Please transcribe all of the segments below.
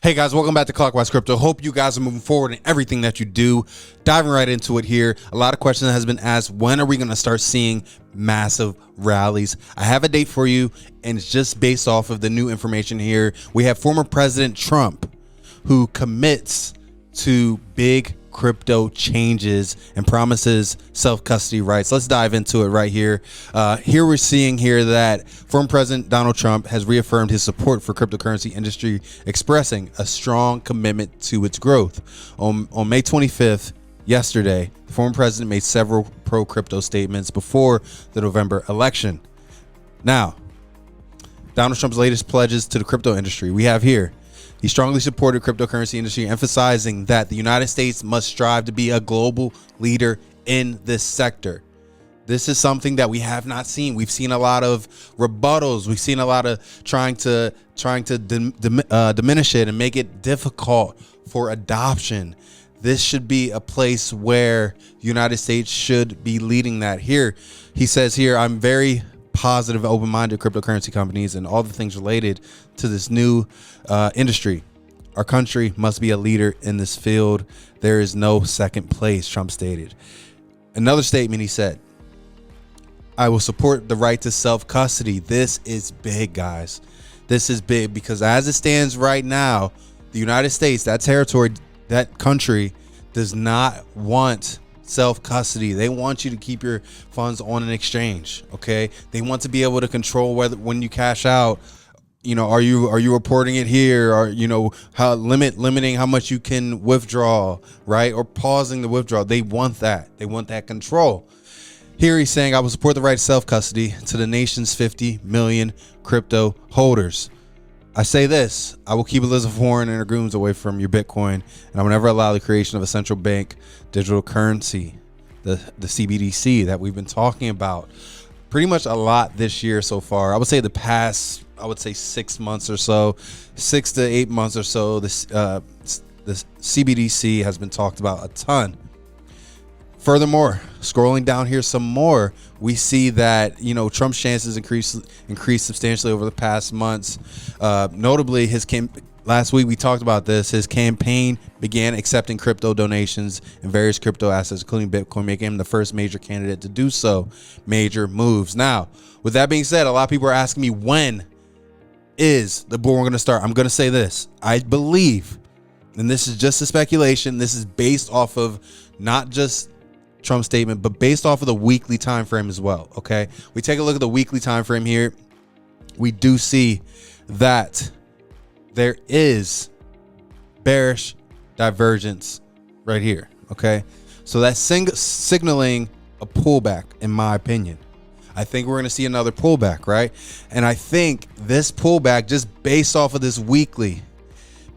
Hey guys, welcome back to Clockwise Crypto. Hope you guys are moving forward in everything that you do. Diving right into it here. A lot of questions has been asked. When are we going to start seeing massive rallies? I have a date for you, and it's just based off of the new information here. We have former President Trump, who commits to big crypto changes and promises self-custody rights. Let's dive into it right here. Here we're seeing here that former President Donald Trump has reaffirmed his support for cryptocurrency industry, expressing a strong commitment to its growth. On May 25th, yesterday, the former president made several pro-crypto statements before the November election. Now, Donald Trump's latest pledges to the crypto industry we have here. He strongly supported cryptocurrency industry, emphasizing that the United States must strive to be a global leader in this sector. This is something that we have not seen. We've seen a lot of rebuttals. We've seen a lot of trying to diminish it and make it difficult for adoption. This should be a place where the United States should be leading that. Here, he says here, I'm very positive, open-minded cryptocurrency companies and all the things related to this new industry. Our country must be a leader in this field. There is no second place, Trump stated. Another statement he said, I will support the right to self-custody. This is big, guys. This is big because as it stands right now, the United States, that territory, that country does not want self-custody. They want you to keep your funds on an exchange. Okay, they want to be able to control whether when you cash out, you know, are you reporting it here, or you know, how limiting how much you can withdraw, right, or pausing the withdrawal. They want that. They want that control. Here he's saying, I will support the right to self-custody to the nation's 50 million crypto holders. I say this, I will keep Elizabeth Warren and her goons away from your Bitcoin, and I will never allow the creation of a central bank digital currency, the CBDC that we've been talking about pretty much a lot this year so far. I would say the past, 6 months or so, 6 to 8 months or so, the CBDC has been talked about a ton. Furthermore, scrolling down here some more, we see that, you know, Trump's chances increased substantially over the past months. Notably, last week we talked about this. His campaign began accepting crypto donations and various crypto assets, including Bitcoin, making him the first major candidate to do so. Major moves. Now, with that being said, a lot of people are asking me, when is the bull run going to start? I'm going to say this. I believe, and this is just a speculation, this is based off of not just Trump's statement, but based off of the weekly time frame as well. Okay, we take a look at the weekly time frame here. We do see that there is bearish divergence right here. Okay, so that's signaling a pullback, in my opinion. I think we're going to see another pullback, right? And I think this pullback, just based off of this weekly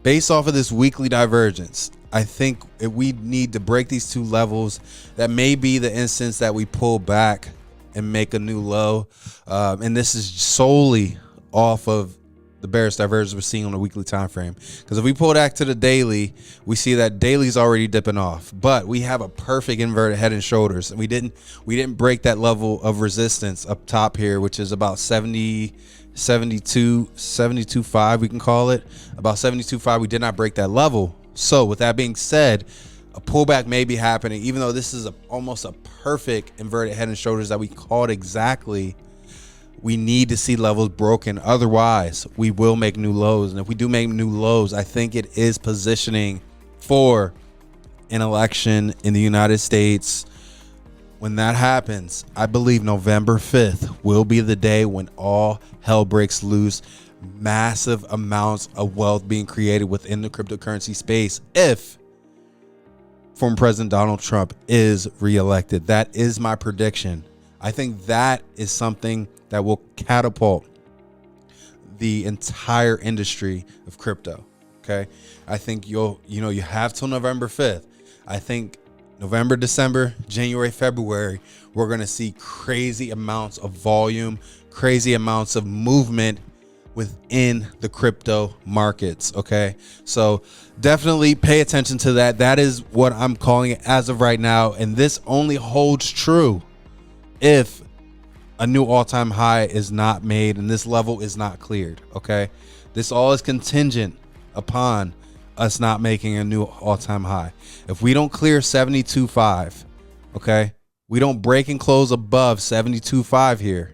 divergence, I think we need to break these two levels. That may be the instance that we pull back and make a new low. And this is solely off of the bearish divergence we're seeing on the weekly time frame. Because if we pull back to the daily, we see that daily's already dipping off. But we have a perfect inverted head and shoulders. And we didn't break that level of resistance up top here, which is about 72.5, we can call it. About 72.5. We did not break that level. So with that being said, a pullback may be happening, even though this is almost a perfect inverted head and shoulders that we called exactly. We need to see levels broken. Otherwise, we will make new lows. And if we do make new lows, I think it is positioning for an election in the United States. When that happens, I believe November 5th will be the day when all hell breaks loose. Massive amounts of wealth being created within the cryptocurrency space if former President Donald Trump is reelected. That is my prediction. I think that is something that will catapult the entire industry of crypto. Okay, I think you have till November 5th. I think November, December, January, February, we're going to see crazy amounts of volume, crazy amounts of movement within the crypto markets. Okay, so definitely pay attention to that. That is what I'm calling it as of right now, and this only holds true if a new all-time high is not made and this level is not cleared. Okay, this all is contingent upon us not making a new all-time high. If we don't clear 72.5, okay, we don't break and close above 72.5 here,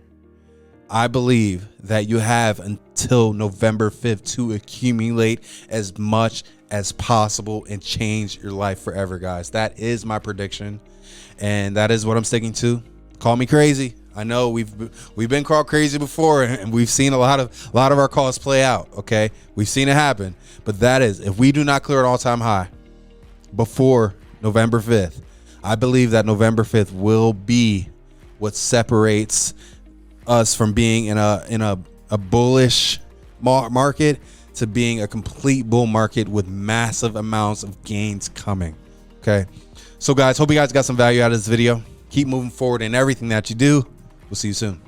I believe that you have until November 5th to accumulate as much as possible and change your life forever, guys. That is my prediction, and that is what I'm sticking to. Call me crazy. I know we've been called crazy before, and we've seen a lot of our calls play out. Okay, we've seen it happen, but that is, if we do not clear an all-time high before November 5th, I believe that November 5th will be what separates us from being in a bullish market to being a complete bull market with massive amounts of gains coming. Okay, so guys, hope you guys got some value out of this video. Keep moving forward in everything that you do. We'll see you soon.